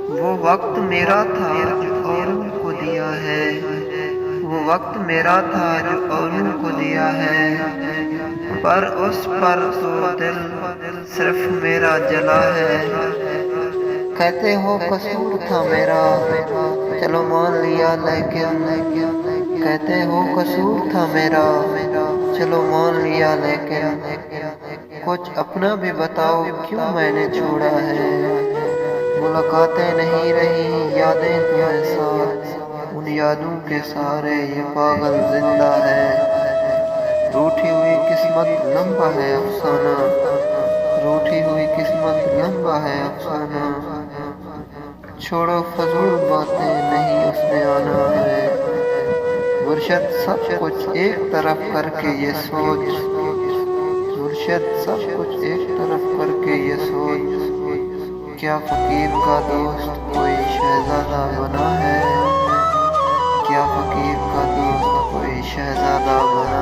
वो वक्त मेरा था जो औरों को दिया है। वो वक्त मेरा था जो औरों को दिया है, पर उस पर तो दिल सिर्फ मेरा जला है। कहते हो कसूर था मेरा, चलो मान लिया, लेकिन कहते हो कसूर था मेरा, चलो मान लिया, लेकिन कुछ अपना भी बताओ क्यों मैंने छोड़ा है। मुलाकातें नहीं रही, यादें तुम्हें साथ, उन यादों के सहारे ये पागल जिंदा है। रूठी हुई किस्मत लंबा है अफसाना, रूठी हुई किस्मत लंबा है अफसाना। छोड़ो फजूल बातें, नहीं उसने आना है। मुर्शद सब कुछ एक तरफ करके ये सोच, मुर्शद सब कुछ एक तरफ करके ये सोच, क्या फकीर का दोस्त कोई शहजादा बना है? क्या फकीर का दोस्त कोई शहजादा बना